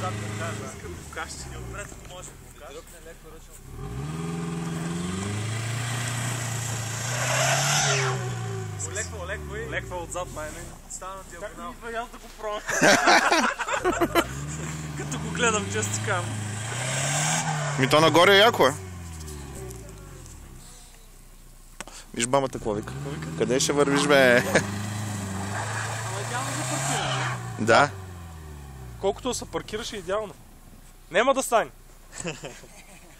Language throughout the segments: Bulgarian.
отзад да кажа. Искам да покажа, че ни отпред, ако можеш да покажа. Дръпне леко ръчно. Леква отзад, майне. Стана диагонал. Как ми идва, аз да го пробвам. Като го гледам, често кам. Ми то нагоре е яко е. Виж бамата какво вика. Къде ще вървиш, бе? Ама идеално за паркиране. Да. Колкото се паркираш е идеално. Нема да стане.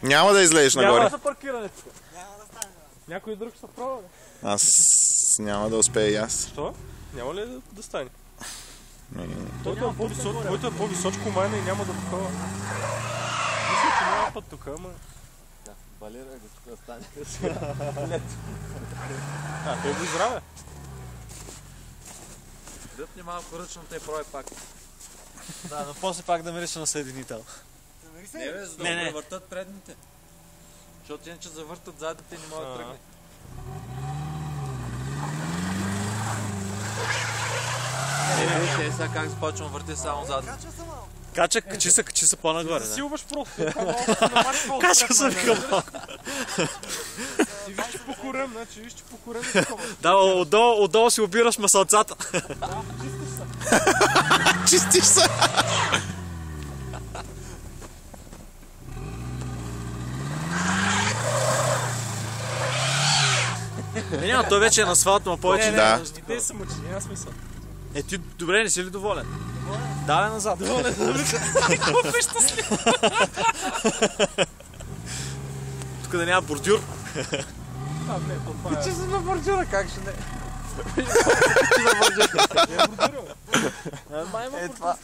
Няма да излезеш нагоре. Няма за паркирането. Няма да стане. Някой друг ще пробва. Аз няма да успея и аз. Що? Няма ли да стане? Той е по-височко майна и няма да такова. Мисля, че няма път тук, ама... Балирай го тук да стане. Той го здраве. Дръпни малко ръчно, те пробай пак. Да, но после пак да мирише на съединител. Не бе, за да превъртат предните. Защото иначе завъртат задните и не могат да тръгне. Те сега как започвам върти само задни. Кача, качи се по-нагоре. Засилваш просто. Кача се към. И виж, че покорем, значи виж, че покорем. Да, отдолу си обираш масълцата. Чистиш се! Няма, той вече е на асфалт, но повече Да. Те са мъчи, няма смисъл. Ти добре, не си ли доволен? Давай назад. Доволен. Какво е щастлив? Тук да няма бордюр. Че си на бордюра, как ще не? Е, това.